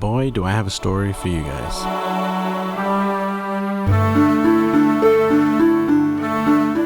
boy, do I have a story for you guys.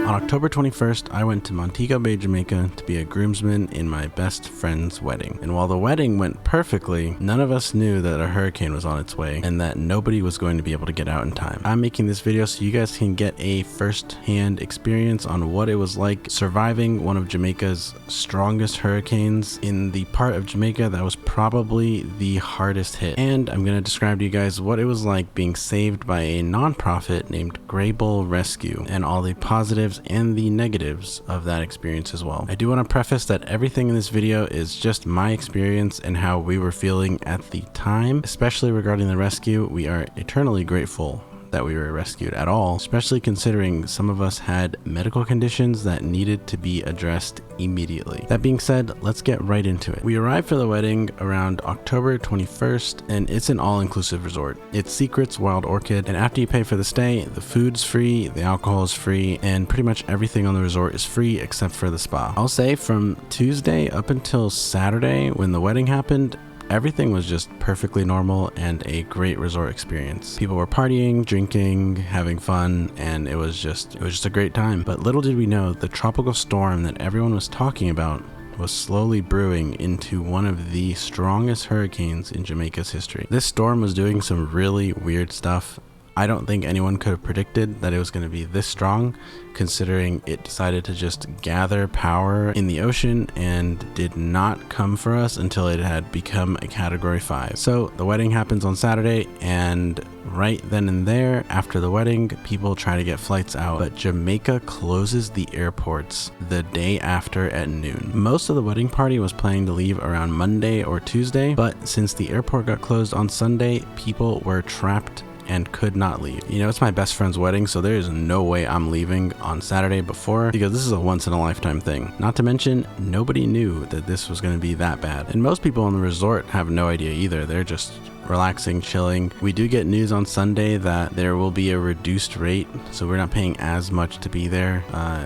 On October 21st, I went to Montego Bay, Jamaica to be a groomsman in my best friend's wedding. And while the wedding went perfectly, none of us knew that a hurricane was on its way and that nobody was going to be able to get out in time. I'm making this video so you guys can get a first-hand experience on what it was like surviving one of Jamaica's strongest hurricanes in the part of Jamaica that was probably the hardest hit. And I'm going to describe to you guys what it was like being saved by a nonprofit named Greybull Rescue and all the positives and the negatives of that experience as well. I do want to preface that everything in this video is just my experience and how we were feeling at the time, especially regarding the rescue. We are eternally grateful that we were rescued at all, especially considering some of us had medical conditions that needed to be addressed immediately. That being said, let's get right into it. We arrived for the wedding around October 21st, and it's an all-inclusive resort. It's Secrets Wild Orchid, and after you pay for the stay, the food's free, the alcohol is free, and pretty much everything on the resort is free except for the spa. I'll say from Tuesday up until Saturday when the wedding happened, everything was just perfectly normal and a great resort experience. People were partying, drinking, having fun, and it was just a great time. But little did we know, the tropical storm that everyone was talking about was slowly brewing into one of the strongest hurricanes in Jamaica's history. This storm was doing some really weird stuff. I don't think anyone could have predicted that it was going to be this strong, considering it decided to just gather power in the ocean and did not come for us until it had become a Category 5. So the wedding happens on Saturday, and right then and there, after the wedding, people try to get flights out, but Jamaica closes the airports the day after at noon. Most of the wedding party was planning to leave around Monday or Tuesday, but since the airport got closed on Sunday, people were trapped and could not leave. You know, it's my best friend's wedding, so there is no way I'm leaving on Saturday before, because this is a once-in-a-lifetime thing. Not to mention, nobody knew that this was going to be that bad. And most people on the resort have no idea either. They're just relaxing, chilling. We do get news on Sunday that there will be a reduced rate, so we're not paying as much to be there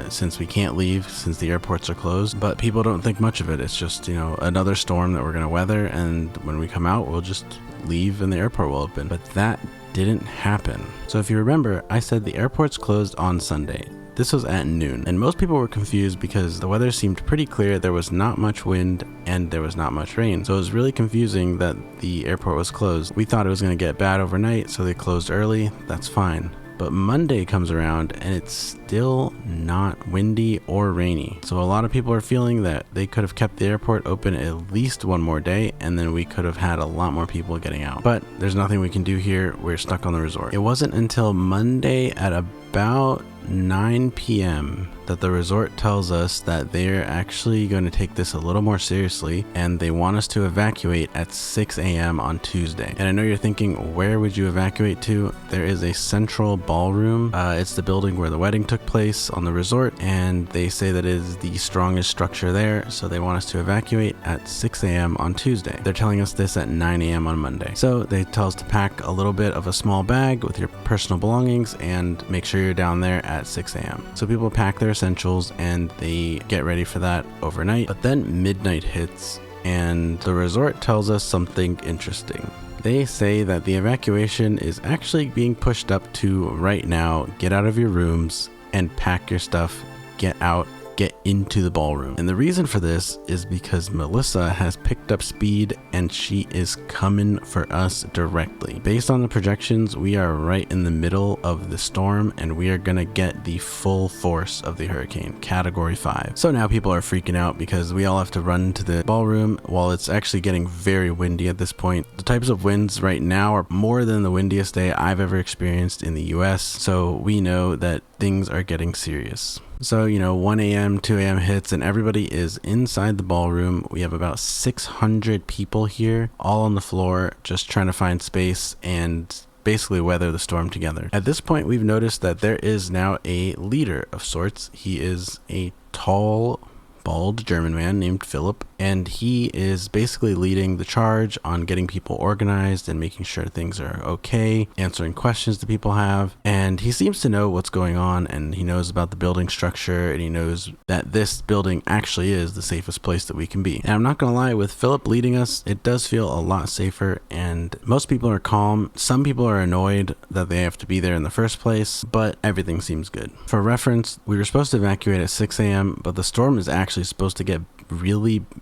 since we can't leave, since the airports are closed. But people don't think much of it. It's just, you know, another storm that we're going to weather, and when we come out, we'll just leave and the airport will open. But that didn't happen. So if you remember, I said the airports closed on Sunday. This was at noon, and most people were confused because the weather seemed pretty clear. There was not much wind and there was not much rain, so it was really confusing that the airport was closed. We thought it was going to get bad overnight, so they closed early. That's fine. But Monday comes around and it's still not windy or rainy. So a lot of people are feeling that they could have kept the airport open at least one more day, and then we could have had a lot more people getting out. But there's nothing we can do here. We're stuck on the resort. It wasn't until Monday at about 9 p.m. that the resort tells us that they're actually going to take this a little more seriously, and they want us to evacuate at 6 a.m. on Tuesday. And I know you're thinking, where would you evacuate to? There is a central ballroom. It's the building where the wedding took place on the resort, and they say that it is the strongest structure there, so they want us to evacuate at 6 a.m. on Tuesday. They're telling us this at 9 a.m. on Monday. So they tell us to pack a little bit of a small bag with your personal belongings and make sure you're down there at 6 a.m. So people pack their essentials and they get ready for that overnight. But then midnight hits and the resort tells us something interesting. They say that the evacuation is actually being pushed up to right now. Get out of your rooms and pack your stuff. Get out. Get into the ballroom. And the reason for this is because Melissa has picked up speed and she is coming for us directly. Based on the projections, we are right in the middle of the storm and we are gonna get the full force of the hurricane, Category 5. So now people are freaking out because we all have to run to the ballroom while it's actually getting very windy at this point. The types of winds right now are more than the windiest day I've ever experienced in the US, so we know that things are getting serious. So, you know, 1 a.m., 2 a.m. hits and everybody is inside the ballroom. We have about 600 people here, all on the floor, just trying to find space and basically weather the storm together. At this point, we've noticed that there is now a leader of sorts. He is a tall, bald German man named Philip, and he is basically leading the charge on getting people organized and making sure things are okay, answering questions that people have. And he seems to know what's going on, and he knows about the building structure, and he knows that this building actually is the safest place that we can be. And I'm not gonna lie, with Philip leading us, it does feel a lot safer, and most people are calm. Some people are annoyed that they have to be there in the first place, but everything seems good. For reference, we were supposed to evacuate at 6 a.m., but the storm is actually supposed to get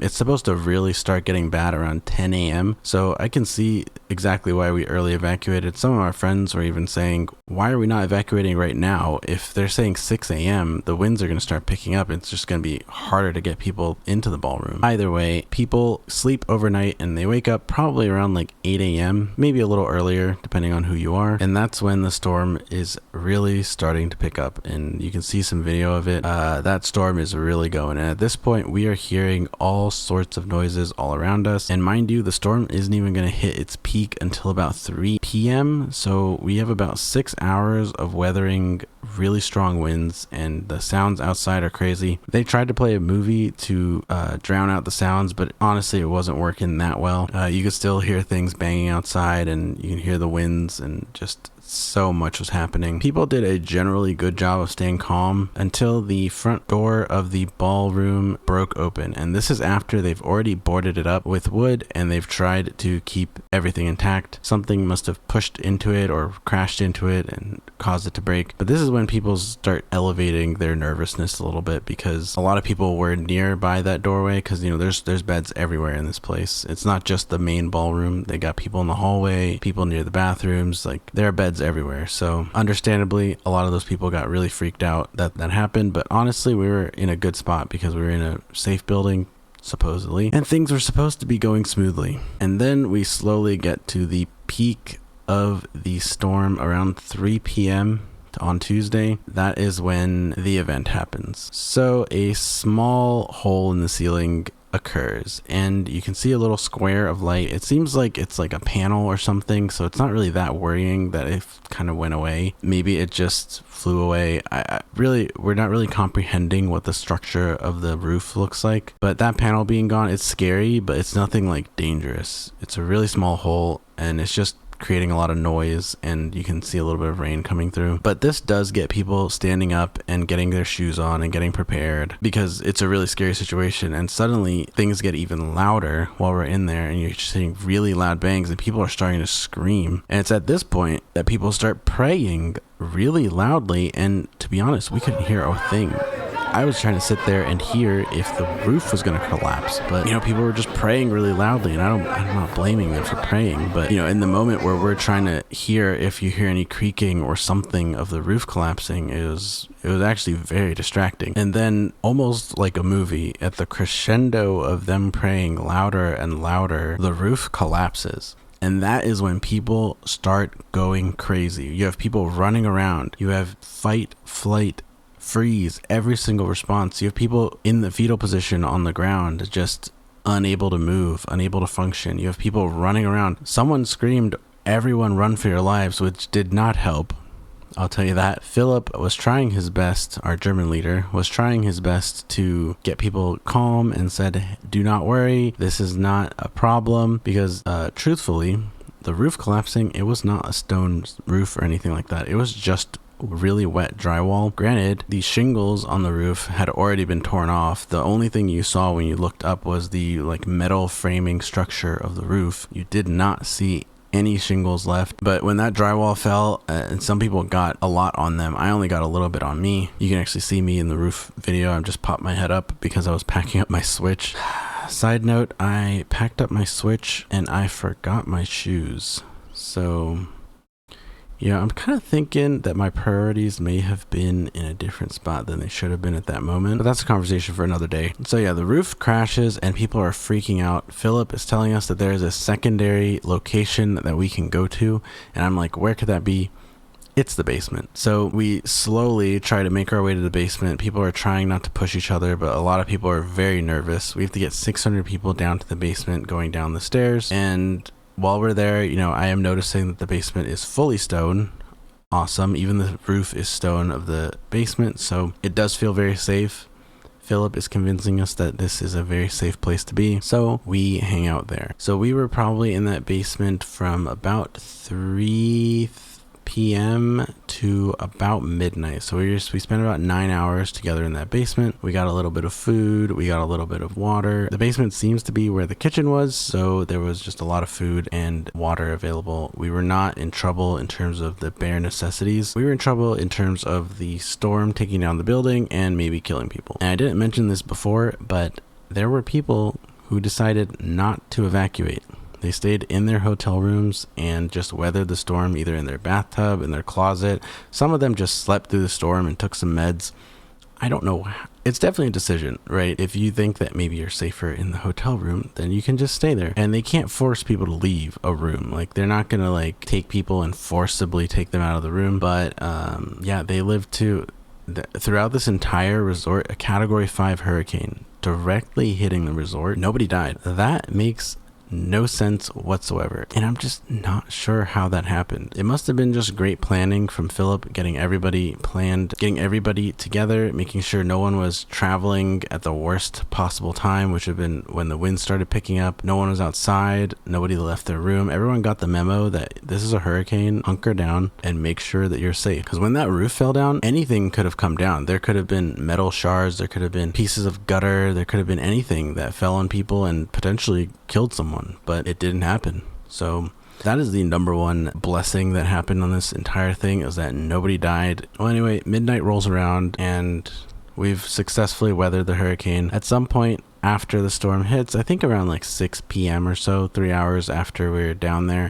it's supposed to really start getting bad around 10 a.m. So I can see exactly why we early evacuated. Some of our friends were even saying, why are we not evacuating right now? If they're saying 6 a.m., the winds are going to start picking up. It's just going to be harder to get people into the ballroom. Either way, people sleep overnight and they wake up probably around like 8 a.m., maybe a little earlier, depending on who you are. And that's when the storm is really starting to pick up. And you can see some video of it. That storm is really going. And at this point, we are hearing all sorts of noises all around us. And mind you, the storm isn't even going to hit its peak until about 3 p.m. So we have about 6 hours of weathering really strong winds, and the sounds outside are crazy. They tried to play a movie to drown out the sounds, but honestly, it wasn't working that well. You could still hear things banging outside, and you can hear the winds, and just so much was happening. People did a generally good job of staying calm until the front door of the ballroom broke open, and this is after they've already boarded it up with wood and they've tried to keep everything intact. Something must have pushed into it or crashed into it and caused it to break. But this is when people start elevating their nervousness a little bit, because a lot of people were nearby that doorway, because there's beds everywhere in this place. It's not just the main ballroom. They got people in the hallway, people near the bathrooms, like there are beds everywhere. So understandably, a lot of those people got really freaked out that happened, but honestly, we were in a good spot because we were in a safe building, supposedly, and things were supposed to be going smoothly. And then we slowly get to the peak of the storm around 3 p.m. on Tuesday. That is when the event happens. So a small hole in the ceiling occurs, and you can see a little square of light. It seems like it's like a panel or something, so it's not really that worrying that it kind of went away. Maybe it just flew away. We're not really comprehending what the structure of the roof looks like, but that panel being gone, it's scary, but it's nothing like dangerous. It's a really small hole, and it's just creating a lot of noise, and you can see a little bit of rain coming through. But this does get people standing up and getting their shoes on and getting prepared, because it's a really scary situation. And suddenly things get even louder while we're in there, and you're just seeing really loud bangs, and people are starting to scream. And it's at this point that people start praying really loudly, and to be honest, we couldn't hear a thing. I was trying to sit there and hear if the roof was going to collapse, but people were just praying really loudly, and I'm not blaming them for praying, but in the moment where we're trying to hear if you hear any creaking or something of the roof collapsing, it was actually very distracting. And then, almost like a movie, at the crescendo of them praying louder and louder, the roof collapses. And that is when people start going crazy. You have people running around. You have fight, flight, freeze, every single response. You have people in the fetal position on the ground, just unable to move, unable to function. You have people running around. Someone screamed, "Everyone run for your lives," which did not help. I'll tell you that. Philip was trying his best, our German leader, was trying his best to get people calm and said, do not worry, this is not a problem, because truthfully, the roof collapsing, it was not a stone roof or anything like that. It was just really wet drywall. Granted, the shingles on the roof had already been torn off. The only thing you saw when you looked up was the metal framing structure of the roof. You did not see any shingles left. But when that drywall fell, and some people got a lot on them, I only got a little bit on me. You can actually see me in the roof video. I just popped my head up because I was packing up my Switch. Side note, I packed up my Switch and I forgot my shoes. So yeah, I'm kind of thinking that my priorities may have been in a different spot than they should have been at that moment. But that's a conversation for another day. So yeah, the roof crashes and people are freaking out. Philip is telling us that there is a secondary location that we can go to. And I'm like, where could that be? It's the basement. So we slowly try to make our way to the basement. People are trying not to push each other, but a lot of people are very nervous. We have to get 600 people down to the basement going down the stairs. And while we're there, I am noticing that the basement is fully stone. Awesome. Even the roof is stone of the basement, so it does feel very safe. Philip is convincing us that this is a very safe place to be, so we hang out there. So we were probably in that basement from about 3 p.m. to about midnight. So we spent about 9 hours together in that basement. We got a little bit of food, we got a little bit of water. The basement seems to be where the kitchen was, so there was just a lot of food and water available. We were not in trouble in terms of the bare necessities. We were in trouble in terms of the storm taking down the building and maybe killing people. And I didn't mention this before, but there were people who decided not to evacuate. They stayed in their hotel rooms and just weathered the storm, either in their bathtub, in their closet. Some of them just slept through the storm and took some meds. I don't know. It's definitely a decision, right? If you think that maybe you're safer in the hotel room, then you can just stay there. And they can't force people to leave a room. Like, they're not going to like take people and forcibly take them out of the room. But yeah, they lived throughout this entire resort, a Category 5 hurricane directly hitting the resort. Nobody died. That makes no sense whatsoever, and I'm just not sure how that happened. It must have been just great planning from Philip, getting everybody together, making sure no one was traveling at the worst possible time, which would have been when the wind started picking up. No one was outside, nobody left their room. Everyone got the memo that this is a hurricane, hunker down and make sure that you're safe. Because when that roof fell down, anything could have come down. There could have been metal shards, there could have been pieces of gutter, there could have been anything that fell on people and potentially killed someone. But it didn't happen. So that is the number one blessing that happened on this entire thing, is that nobody died. Well, anyway, midnight rolls around and we've successfully weathered the hurricane. At some point after the storm hits, I think around like 6 p.m. or so, 3 hours after we were down there,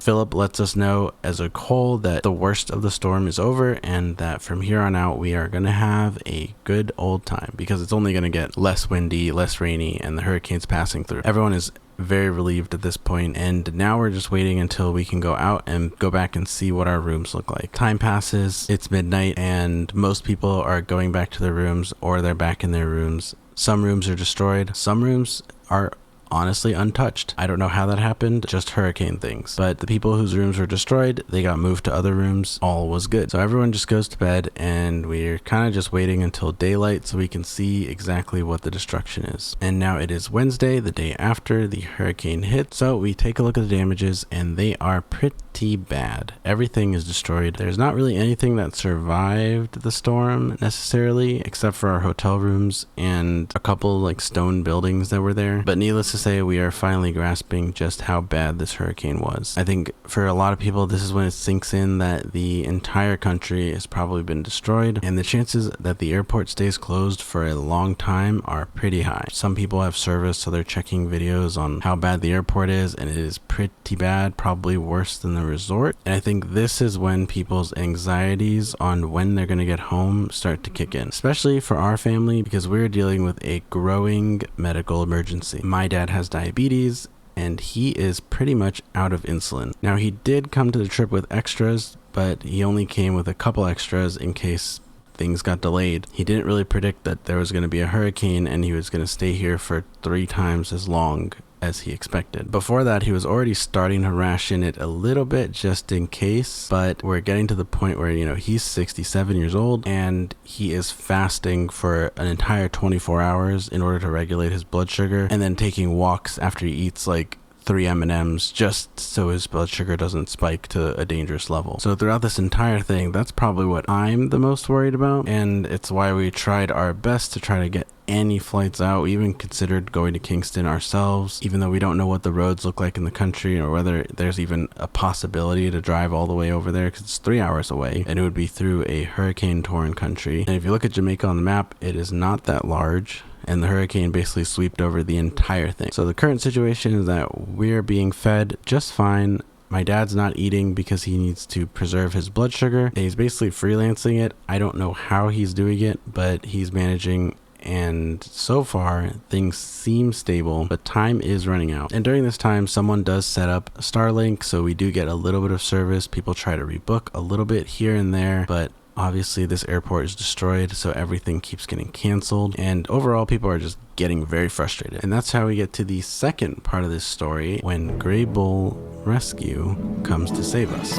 Philip lets us know as a whole that the worst of the storm is over and that from here on out we are going to have a good old time, because it's only going to get less windy, less rainy, and the hurricane's passing through. Everyone is very relieved at this point, and now we're just waiting until we can go out and go back and see what our rooms look like. Time passes, it's midnight, and most people are going back to their rooms or they're back in their rooms. Some rooms are destroyed, some rooms are honestly untouched. I don't know how that happened, just hurricane things. But the people whose rooms were destroyed, they got moved to other rooms. All was good. So everyone just goes to bed, and we're kind of just waiting until daylight so we can see exactly what the destruction is. And now it is Wednesday, the day after the hurricane hit. So we take a look at the damages, and they are pretty bad. Everything is destroyed. There's not really anything that survived the storm necessarily, except for our hotel rooms and a couple like stone buildings that were there. But needless to say, we are finally grasping just how bad this hurricane was. I think for a lot of people, this is when it sinks in that the entire country has probably been destroyed, and the chances that the airport stays closed for a long time are pretty high. Some people have service, so they're checking videos on how bad the airport is, and it is pretty bad, probably worse than the resort. And I think this is when people's anxieties on when they're going to get home start to kick in, especially for our family, because we're dealing with a growing medical emergency. My dad has diabetes, and he is pretty much out of insulin. Now, he did come to the trip with extras, but he only came with a couple extras in case things got delayed. He didn't really predict that there was going to be a hurricane and he was going to stay here for 3 times as long as he expected. Before that, he was already starting to ration it a little bit just in case, but we're getting to the point where, he's 67 years old and he is fasting for an entire 24 hours in order to regulate his blood sugar, and then taking walks after he eats like 3 M&Ms just so his blood sugar doesn't spike to a dangerous level. So throughout this entire thing, that's probably what I'm the most worried about, and it's why we tried our best to try to get any flights out. We even considered going to Kingston ourselves, even though we don't know what the roads look like in the country or whether there's even a possibility to drive all the way over there, because it's 3 hours away and it would be through a hurricane-torn country. And if you look at Jamaica on the map, it is not that large, and the hurricane basically swept over the entire thing. So the current situation is that we're being fed just fine. My dad's not eating because he needs to preserve his blood sugar, and he's basically freelancing it. I don't know how he's doing it, but he's managing, and so far things seem stable, but time is running out. And during this time, someone does set up Starlink, so we do get a little bit of service. People try to rebook a little bit here and there, but obviously this airport is destroyed, so everything keeps getting canceled, and overall people are just getting very frustrated. And that's how we get to the second part of this story, when Greybull Rescue comes to save us.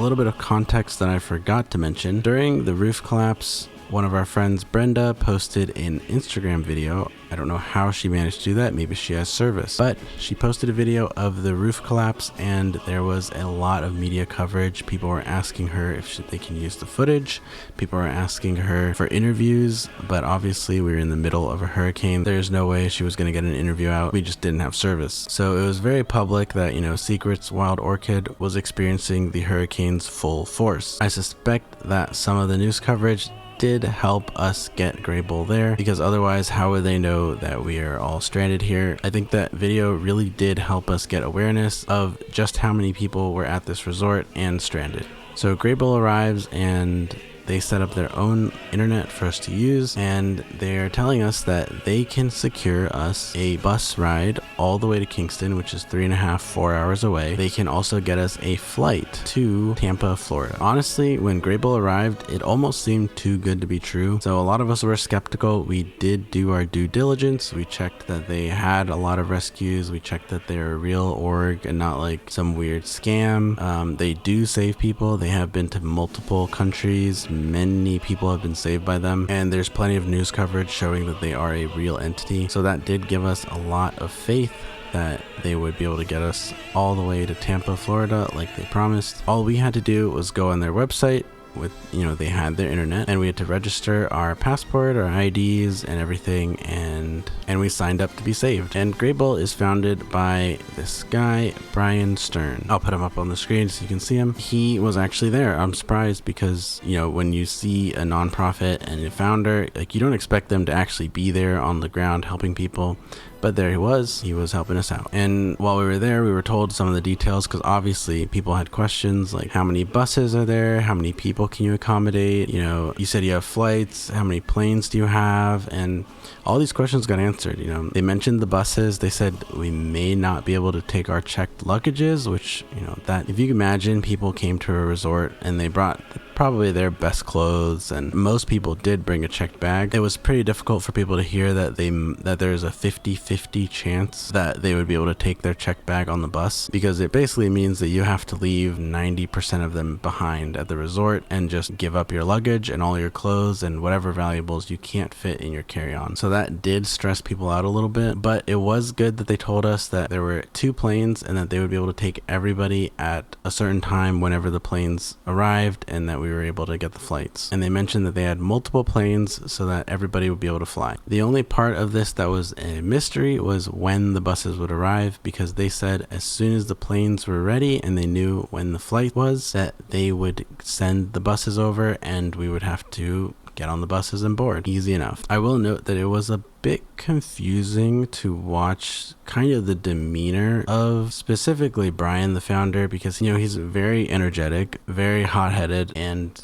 a little bit of context that I forgot to mention. During the roof collapse, one of our friends, Brenda, posted an Instagram video. I don't know how she managed to do that. Maybe she has service. But she posted a video of the roof collapse, and there was a lot of media coverage. People were asking her if they can use the footage. People were asking her for interviews, but obviously we were in the middle of a hurricane. There's no way she was going to get an interview out. We just didn't have service. So it was very public that, Secrets Wild Orchid was experiencing the hurricane's full force. I suspect that some of the news coverage did help us get Greybull there, because otherwise how would they know that we are all stranded here? I think that video really did help us get awareness of just how many people were at this resort and stranded. So Greybull arrives and they set up their own internet for us to use, and they're telling us that they can secure us a bus ride all the way to Kingston, which is 3.5-4 hours away. They can also get us a flight to Tampa, Florida. Honestly, when Greybull arrived, it almost seemed too good to be true. So a lot of us were skeptical. We did do our due diligence. We checked that they had a lot of rescues. We checked that they're a real org and not like some weird scam. They do save people. They have been to multiple countries. Many people have been saved by them, and there's plenty of news coverage showing that they are a real entity. So that did give us a lot of faith that they would be able to get us all the way to Tampa, Florida, like they promised. All we had to do was go on their website. With they had their internet, and we had to register our passport, our IDs, and everything, and we signed up to be saved. And Greybull is founded by this guy, Brian Stern. I'll put him up on the screen so you can see him. He was actually there. I'm surprised because when you see a nonprofit and a founder, like, you don't expect them to actually be there on the ground helping people. But there he was helping us out. And while we were there, we were told some of the details, because obviously people had questions like, how many buses are there? How many people can you accommodate? You said you have flights. How many planes do you have? And all these questions got answered. They mentioned the buses. They said we may not be able to take our checked luggages, which, that if you can imagine, people came to a resort and they brought probably their best clothes, and most people did bring a checked bag. It was pretty difficult for people to hear that there's a 50-50 chance that they would be able to take their checked bag on the bus, because it basically means that you have to leave 90% of them behind at the resort and just give up your luggage and all your clothes and whatever valuables you can't fit in your carry-on. So that did stress people out a little bit, but it was good that they told us that there were 2 planes and that they would be able to take everybody at a certain time whenever the planes arrived, and that we were able to get the flights. And they mentioned that they had multiple planes so that everybody would be able to fly. The only part of this that was a mystery was when the buses would arrive, because they said as soon as the planes were ready and they knew when the flight was, that they would send the buses over and we would have to get on the buses and board. Easy enough. I will note that it was a bit confusing to watch kind of the demeanor of specifically Brian, the founder, because he's very energetic, very hot-headed, and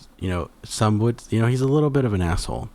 some would he's a little bit of an asshole,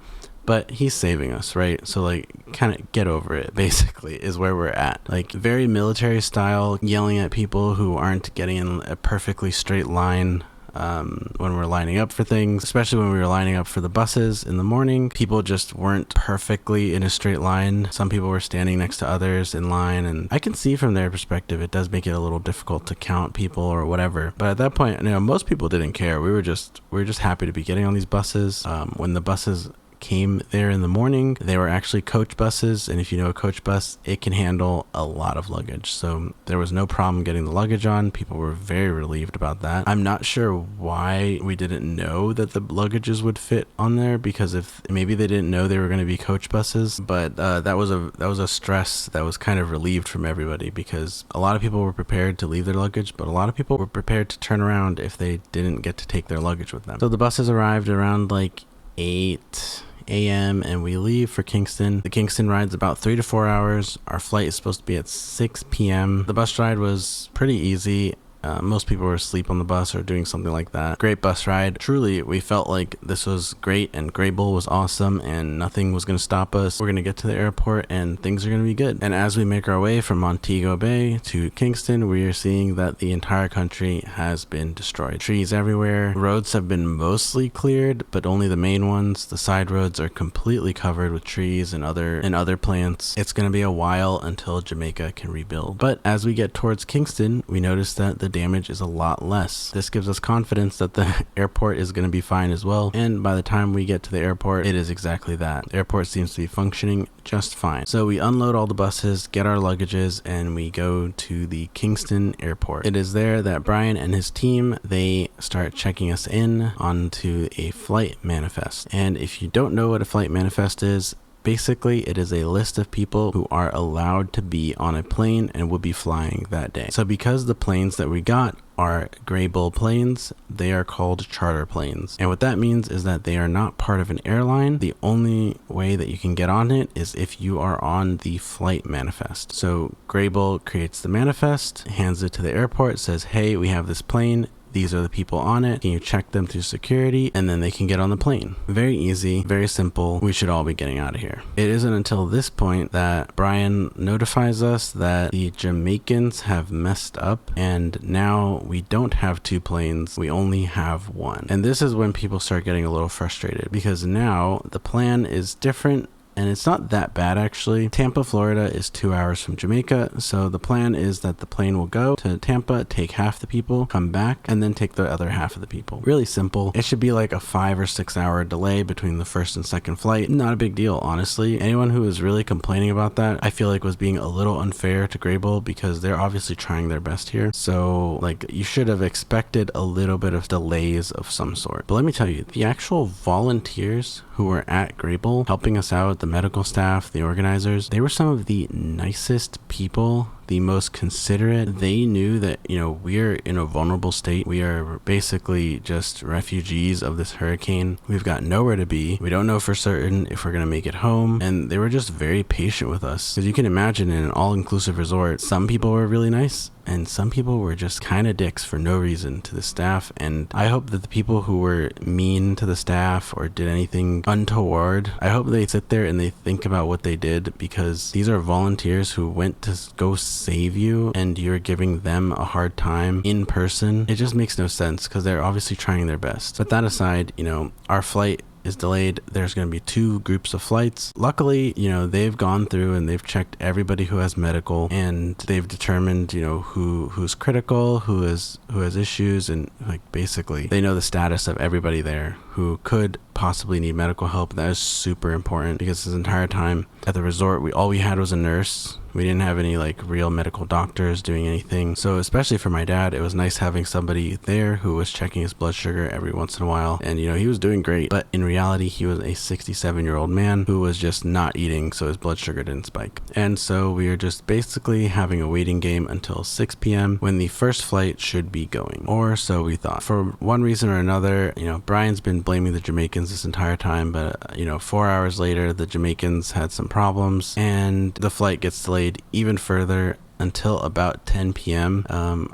but he's saving us, right? So like, kind of get over it, basically, is where we're at. Like, very military style, yelling at people who aren't getting in a perfectly straight line when we're lining up for things, especially when we were lining up for the buses in the morning. People just weren't perfectly in a straight line. Some people were standing next to others in line, and I can see from their perspective it does make it a little difficult to count people or whatever. But at that point, most people didn't care. We were just happy to be getting on these buses. When the buses came there in the morning, they were actually coach buses, and if you know a coach bus, it can handle a lot of luggage, so there was no problem getting the luggage on. People were very relieved about that. I'm not sure why we didn't know that the luggages would fit on there, because if maybe they didn't know they were going to be coach buses, but that was a stress that was kind of relieved from everybody, because a lot of people were prepared to leave their luggage, but a lot of people were prepared to turn around if they didn't get to take their luggage with them. So the buses arrived around like 8 a.m. and we leave for Kingston. The Kingston ride's about 3 to 4 hours. Our flight is supposed to be at 6 p.m. The bus ride was pretty easy. Most people were asleep on the bus or doing something like that. Great bus ride. Truly, we felt like this was great, and Greybull was awesome, and nothing was going to stop us. We're going to get to the airport and things are going to be good. And as we make our way from Montego Bay to Kingston, we are seeing that the entire country has been destroyed. Trees everywhere. Roads have been mostly cleared, but only the main ones. The side roads are completely covered with trees and other plants. It's going to be a while until Jamaica can rebuild. But as we get towards Kingston, we notice that the damage is a lot less. This gives us confidence that the airport is going to be fine as well, and by the time we get to the airport, it is exactly that. The airport seems to be functioning just fine. So we unload all the buses, get our luggages, and we go to the Kingston airport. It is there that Brian and his team, they start checking us in onto a flight manifest. And if you don't know what a flight manifest is, basically, it is a list of people who are allowed to be on a plane and will be flying that day. So because the planes that we got are Greybull planes, they are called charter planes. And what that means is that they are not part of an airline. The only way that you can get on it is if you are on the flight manifest. So Greybull creates the manifest, hands it to the airport, says, hey, we have this plane. These are the people on it. Can you check them through security? And then they can get on the plane. Very easy, very simple. We should all be getting out of here. It isn't until this point that Brian notifies us that the Jamaicans have messed up and now we don't have 2 planes. We only have 1. And this is when people start getting a little frustrated because now the plan is different. And it's not that bad actually. Tampa, Florida is 2 hours from Jamaica. So the plan is that the plane will go to Tampa, take half the people, come back, and then take the other half of the people. Really simple. It should be like a 5 or 6 hour delay between the first and second flight. Not a big deal, honestly. Anyone who was really complaining about that, I feel like was being a little unfair to Greybull because they're obviously trying their best here. So like you should have expected a little bit of delays of some sort. But let me tell you, the actual volunteers who were at Greybull helping us out, the medical staff, the organizers, they were some of the nicest people, the most considerate. They knew that, you know, we're in a vulnerable state. We are basically just refugees of this hurricane. We've got nowhere to be. We don't know for certain if we're going to make it home. And they were just very patient with us. Because you can imagine in an all-inclusive resort, some people were really nice and some people were just kind of dicks for no reason to the staff. And I hope that the people who were mean to the staff or did anything untoward, I hope they sit there and they think about what they did, because these are volunteers who went to go save you and you're giving them a hard time in person. It just makes no sense because they're obviously trying their best. But that aside, you know, our flight is delayed. There's going to be 2 groups of flights. Luckily, you know, they've gone through and they've checked everybody who has medical, and they've determined, you know, who's critical, who has issues, and like basically they know the status of everybody there who could possibly need medical help. That is super important because this entire time at the resort, all we had was a nurse. We didn't have any like real medical doctors doing anything. So especially for my dad, it was nice having somebody there who was checking his blood sugar every once in a while. And, you know, he was doing great. But in reality, he was a 67-year-old man who was just not eating, so his blood sugar didn't spike. And so we are just basically having a waiting game until 6 p.m. when the first flight should be going. Or so we thought. For one reason or another, you know, Brian's been blaming the Jamaicans this entire time. But, you know, 4 hours later, the Jamaicans had some problems and the flight gets delayed even further until about 10 p.m.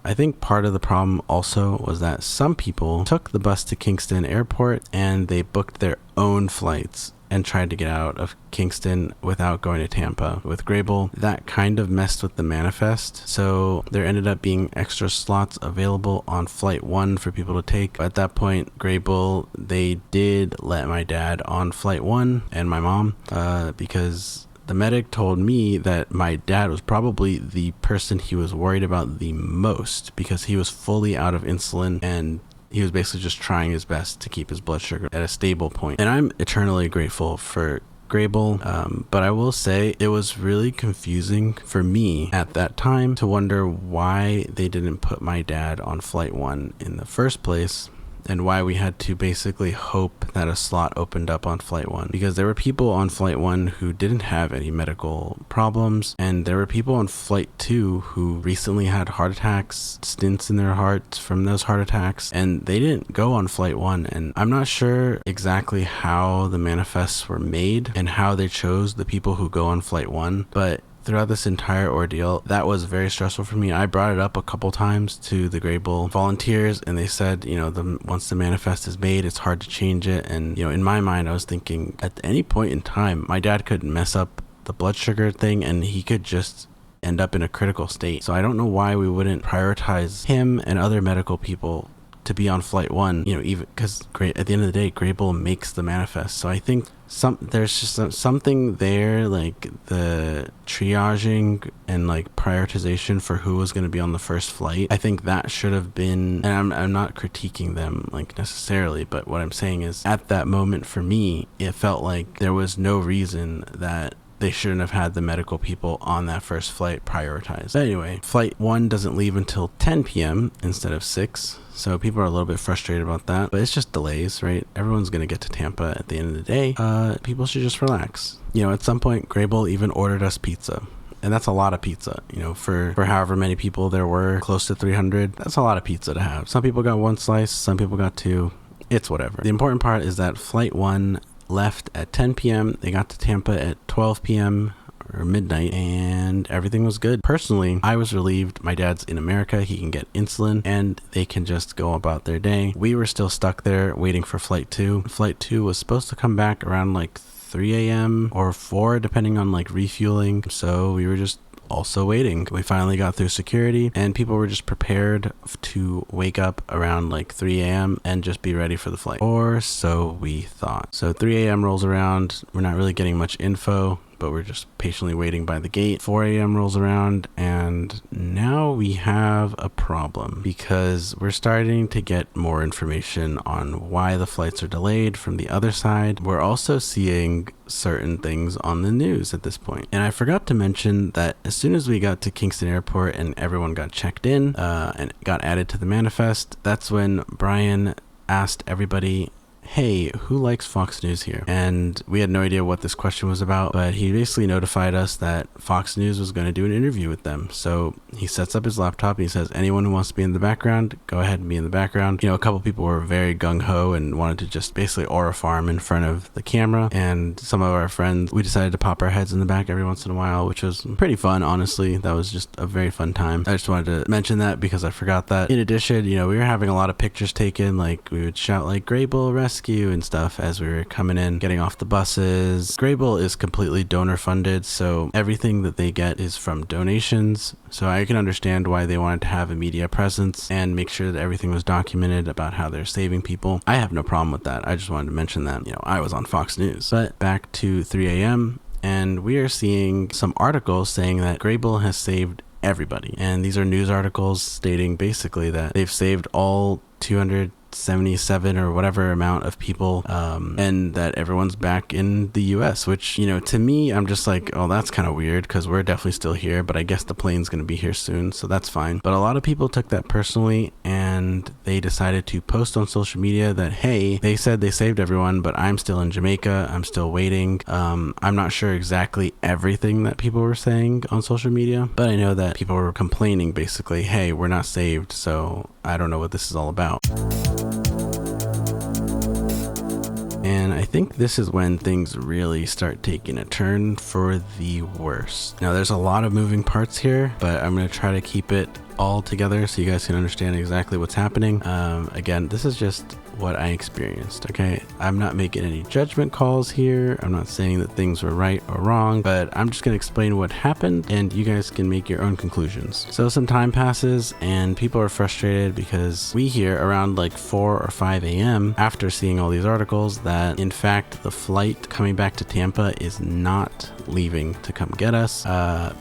I think part of the problem also was that some people took the bus to Kingston Airport and they booked their own flights and tried to get out of Kingston without going to Tampa. With Greybull, that kind of messed with the manifest. So there ended up being extra slots available on flight 1 for people to take. At that point, Greybull, they did let my dad on flight 1 and my mom because the medic told me that my dad was probably the person he was worried about the most because he was fully out of insulin and he was basically just trying his best to keep his blood sugar at a stable point. And I'm eternally grateful for Greybull, but I will say it was really confusing for me at that time to wonder why they didn't put my dad on flight 1 in the first place, and why we had to basically hope that a slot opened up on flight 1, because there were people on flight 1 who didn't have any medical problems, and there were people on flight 2 who recently had heart attacks, stints in their hearts from those heart attacks, and they didn't go on flight 1. And I'm not sure exactly how the manifests were made and how they chose the people who go on flight 1, but throughout this entire ordeal, that was very stressful for me. I brought it up a couple times to the Greybull volunteers, and they said, you know, once the manifest is made, it's hard to change it. And, you know, in my mind, I was thinking at any point in time, my dad could mess up the blood sugar thing and he could just end up in a critical state. So I don't know why we wouldn't prioritize him and other medical people to be on flight 1, you know, even because at the end of the day, Greybull makes the manifest. So I think there's just something there, like the triaging and like prioritization for who was going to be on the first flight. I think that should have been, and I'm not critiquing them like necessarily, but what I'm saying is at that moment for me, it felt like there was no reason that they shouldn't have had the medical people on that first flight prioritized. But anyway, flight 1 doesn't leave until 10 p.m. instead of 6. So people are a little bit frustrated about that, but it's just delays, right? Everyone's going to get to Tampa at the end of the day. People should just relax. You know, at some point, Greybull even ordered us pizza. And that's a lot of pizza, you know, for however many people there were, close to 300. That's a lot of pizza to have. Some people got 1 slice, some people got 2. It's whatever. The important part is that flight 1 left at 10 p.m. They got to Tampa at 12 p.m. or midnight, and everything was good. Personally, I was relieved. My dad's in America. He can get insulin, and they can just go about their day. We were still stuck there waiting for flight 2. Flight 2 was supposed to come back around like 3 a.m. or 4, depending on like refueling. So we were just also waiting. We finally got through security, and people were just prepared to wake up around like 3 a.m. and just be ready for the flight, or so we thought. So 3 a.m. rolls around. We're not really getting much info, but we're just patiently waiting by the gate. 4 a.m. rolls around, and now we have a problem because we're starting to get more information on why the flights are delayed from the other side. We're also seeing certain things on the news at this point. And I forgot to mention that as soon as we got to Kingston Airport and everyone got checked in and got added to the manifest, that's when Brian asked everybody, hey, who likes Fox News here? And we had no idea what this question was about, but he basically notified us that Fox News was going to do an interview with them. So he sets up his laptop and he says, anyone who wants to be in the background, go ahead and be in the background. You know, a couple people were very gung-ho and wanted to just basically aura farm in front of the camera. And some of our friends, we decided to pop our heads in the back every once in a while, which was pretty fun, honestly. That was just a very fun time. I just wanted to mention that because I forgot that. In addition, you know, we were having a lot of pictures taken. Like we would shout like Greybull Rescue and stuff as we were coming in, getting off the buses. Greybull is completely donor funded, so everything that they get is from donations. So I can understand why they wanted to have a media presence and make sure that everything was documented about how they're saving people. I have no problem with that. I just wanted to mention that, you know, I was on Fox News. But back to 3 a.m. and we are seeing some articles saying that Greybull has saved everybody. And these are news articles stating basically that they've saved all 277 or whatever amount of people, and that everyone's back in the US, which, you know, to me, I'm just like, oh, that's kind of weird because we're definitely still here, but I guess the plane's going to be here soon, so that's fine. But a lot of people took that personally, and they decided to post on social media that, hey, they said they saved everyone, but I'm still in Jamaica. I'm still waiting. I'm not sure exactly everything that people were saying on social media, but I know that people were complaining basically, hey, we're not saved, so I don't know what this is all about. And I think this is when things really start taking a turn for the worse. Now, there's a lot of moving parts here, but I'm going to try to keep it all together so you guys can understand exactly what's happening. Again, this is just what I experienced, okay? I'm not making any judgment calls here. I'm not saying that things were right or wrong, but I'm just gonna explain what happened and you guys can make your own conclusions. So some time passes and people are frustrated because we hear around like 4 or 5 a.m. after seeing all these articles that in fact the flight coming back to Tampa is not leaving to come get us.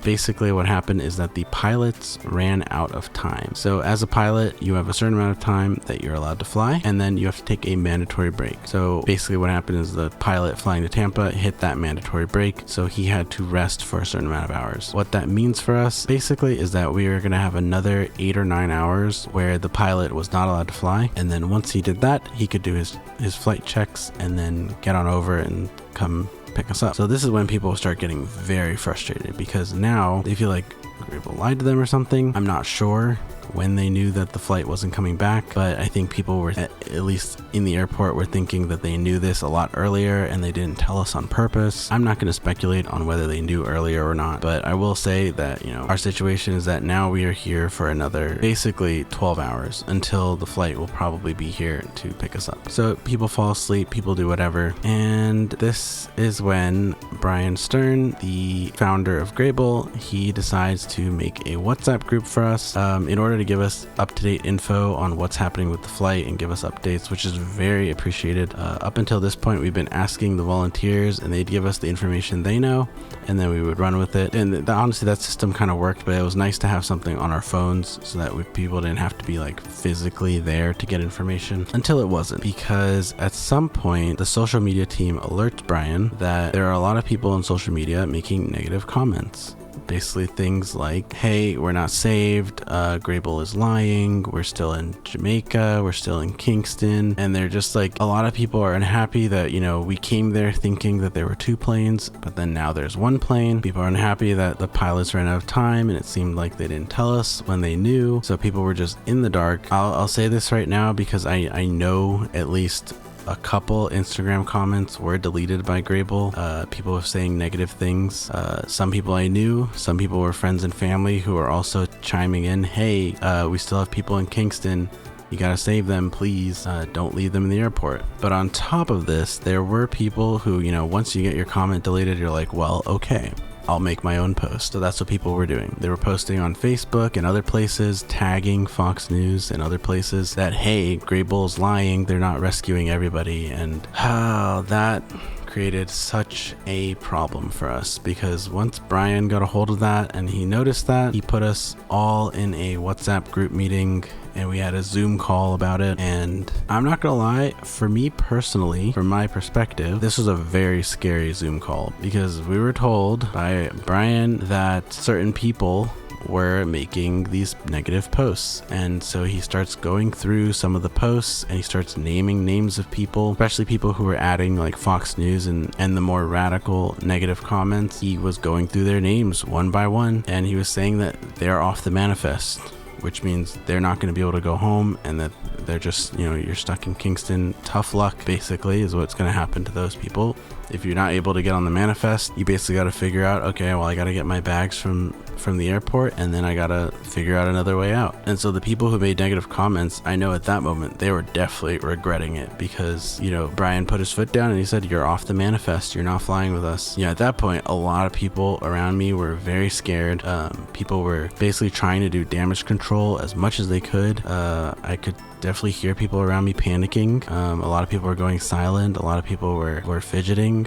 Basically what happened is that the pilots ran out of time. So as a pilot, you have a certain amount of time that you're allowed to fly, and then you have to take a mandatory break. So basically what happened is the pilot flying to Tampa hit that mandatory break, so he had to rest for a certain amount of hours. What that means for us basically is that we are going to have another 8 or 9 hours where the pilot was not allowed to fly, and then once he did that, he could do his flight checks and then get on over and come pick us up. So this is when people start getting very frustrated because now they feel like Greybull lied to them or something. I'm not sure when they knew that the flight wasn't coming back, but I think people were, at least in the airport, were thinking that they knew this a lot earlier and they didn't tell us on purpose. I'm not going to speculate on whether they knew earlier or not, but I will say that, you know, our situation is that now we are here for another basically 12 hours until the flight will probably be here to pick us up. So people fall asleep, people do whatever, and this is when Brian Stern, the founder of Greybull, he decides to make a WhatsApp group for us in order to give us up-to-date info on what's happening with the flight and give us updates, which is very appreciated. Up until this point, we've been asking the volunteers and they'd give us the information they know, and then we would run with it. And honestly, that system kind of worked, but it was nice to have something on our phones so that people didn't have to be like physically there to get information, until it wasn't, because at some point the social media team alerts Brian that there are a lot of people on social media making negative comments. Basically things like, hey, we're not saved, Greybull is lying, we're still in Jamaica, we're still in Kingston. And they're just like, a lot of people are unhappy that, you know, we came there thinking that there were 2 planes, but then now there's 1 plane. People are unhappy that the pilots ran out of time and it seemed like they didn't tell us when they knew, so people were just in the dark. I'll say this right now because I know at least a couple Instagram comments were deleted by Greybull. People were saying negative things. Some people I knew, some people were friends and family who are also chiming in, hey, we still have people in Kingston. You gotta save them, please. Don't leave them in the airport. But on top of this, there were people who, you know, once you get your comment deleted, you're like, well, okay, I'll make my own post. So that's what people were doing. They were posting on Facebook and other places, tagging Fox News and other places that, hey, Greybull's lying, they're not rescuing everybody. And that created such a problem for us, because once Brian got a hold of that and he noticed that, he put us all in a WhatsApp group meeting and we had a Zoom call about it. And I'm not gonna lie, for me personally, from my perspective, this was a very scary Zoom call, because we were told by Brian that certain people were making these negative posts. And so he starts going through some of the posts and he starts naming names of people, especially people who were adding like Fox News and the more radical negative comments. He was going through their names one by one and he was saying that they're off the manifest, which means they're not going to be able to go home and that they're just, you know, you're stuck in Kingston. Tough luck, basically, is what's going to happen to those people. If you're not able to get on the manifest, you basically got to figure out, okay, well, I got to get my bags from the airport and then I got to figure out another way out. And so the people who made negative comments, I know at that moment, they were definitely regretting it, because, you know, Brian put his foot down and he said, you're off the manifest, you're not flying with us. Yeah, at that point, a lot of people around me were very scared. People were basically trying to do damage control as much as they could. I could definitely hear people around me panicking. A lot of people were going silent. A lot of people were fidgeting,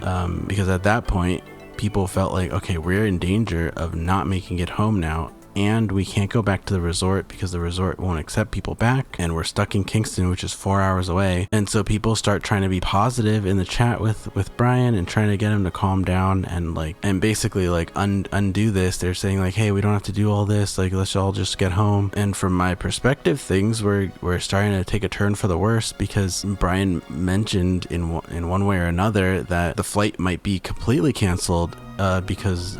because at that point people felt like, okay, we're in danger of not making it home now, and we can't go back to the resort because the resort won't accept people back, and we're stuck in Kingston, which is 4 hours away. And so people start trying to be positive in the chat with Brian and trying to get him to calm down and basically undo this. They're saying like, hey, we don't have to do all this, like, let's all just get home. And from my perspective, things were starting to take a turn for the worse, because Brian mentioned in one way or another that the flight might be completely canceled, because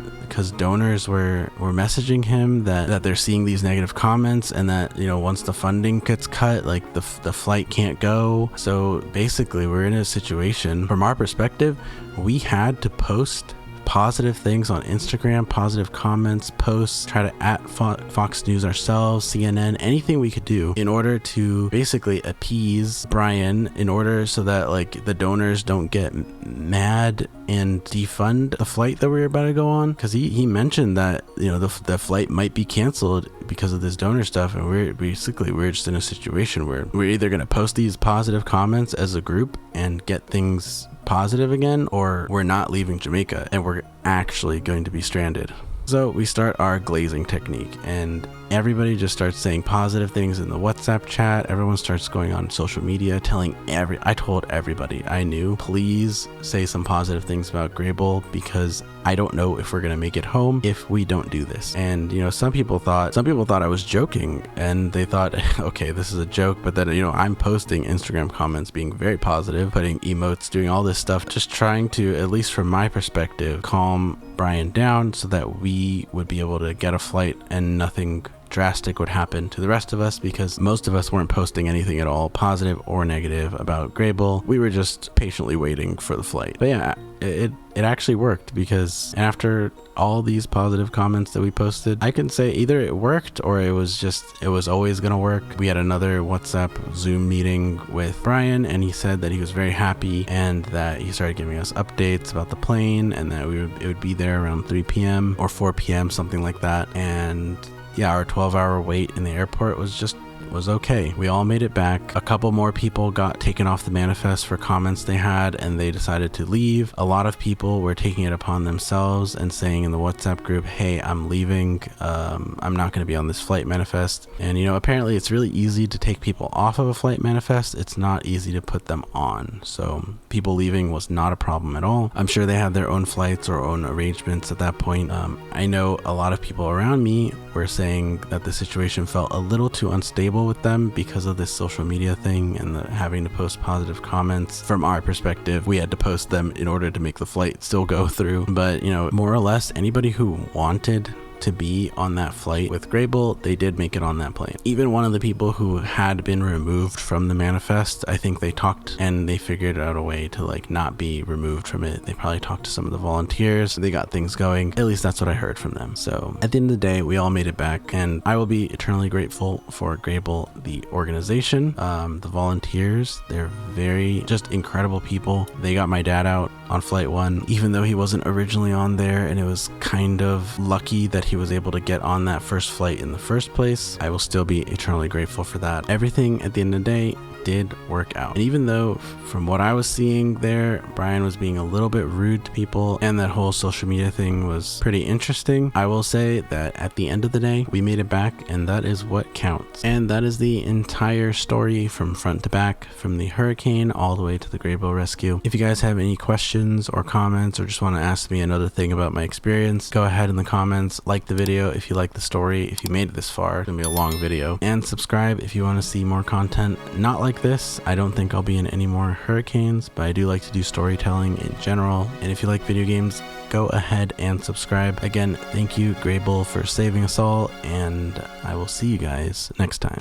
donors were messaging him that they're seeing these negative comments, and that, you know, once the funding gets cut, like the flight can't go. So basically we're in a situation, from our perspective, we had to post positive things on Instagram, positive comments, posts, try to at Fox News ourselves, CNN, anything we could do in order to basically appease Brian, in order so that like the donors don't get mad and defund the flight that we were about to go on. Because he mentioned that, you know, the flight might be canceled because of this donor stuff, and we're just in a situation where we're either going to post these positive comments as a group and get things positive again, or we're not leaving Jamaica and we're actually going to be stranded. So we start our glazing technique, and everybody just starts saying positive things in the WhatsApp chat. Everyone starts going on social media telling I told everybody I knew, please say some positive things about Greybull, because I don't know if we're gonna make it home if we don't do this. And, you know, some people thought I was joking, and they thought, okay, this is a joke. But then, you know, I'm posting Instagram comments being very positive, putting emotes, doing all this stuff, just trying to, at least from my perspective, calm Brian down so that we would be able to get a flight and nothing drastic would happen to the rest of us, because most of us weren't posting anything at all, positive or negative, about Greybull. We were just patiently waiting for the flight. But yeah, it actually worked, because after all these positive comments that we posted, I can say either it worked or it was always gonna work. We had another WhatsApp Zoom meeting with Brian, and he said that he was very happy and that he started giving us updates about the plane, and that it would be there around 3 p.m. or 4 p.m., something like that. And yeah, our 12-hour wait in the airport was okay. We all made it back. A couple more people got taken off the manifest for comments they had, and they decided to leave. A lot of people were taking it upon themselves and saying in the WhatsApp group, hey, I'm leaving. I'm not going to be on this flight manifest. And apparently it's really easy to take people off of a flight manifest. It's not easy to put them on. So people leaving was not a problem at all. I'm sure they had their own flights or own arrangements at that point. I know a lot of people around me were saying that the situation felt a little too unstable with them because of this social media thing and having to post positive comments. From our perspective, we had to post them in order to make the flight still go through. But more or less, anybody who wanted to be on that flight with Greybull, they did make it on that plane. Even one of the people who had been removed from the manifest, I think they talked and they figured out a way to not be removed from it. They probably talked to some of the volunteers. They got things going. At least that's what I heard from them. So at the end of the day, we all made it back, and I will be eternally grateful for Greybull, the organization, the volunteers. They're very just incredible people. They got my dad out on flight 1, even though he wasn't originally on there, and it was kind of lucky that he was able to get on that first flight in the first place. I will still be eternally grateful for that. Everything at the end of the day did work out. And even though from what I was seeing there, Brian was being a little bit rude to people and that whole social media thing was pretty interesting, I will say that at the end of the day, we made it back, and that is what counts. And that is the entire story from front to back, from the hurricane all the way to the Greybull Rescue. If you guys have any questions or comments or just want to ask me another thing about my experience, go ahead in the comments, like the video if you like the story, if you made it this far. It's gonna be a long video, and subscribe if you want to see more content not like this. I don't think I'll be in any more hurricanes, but I do like to do storytelling in general. And if you like video games, go ahead and subscribe. Again, thank you, Greybull, for saving us all, and I will see you guys next time.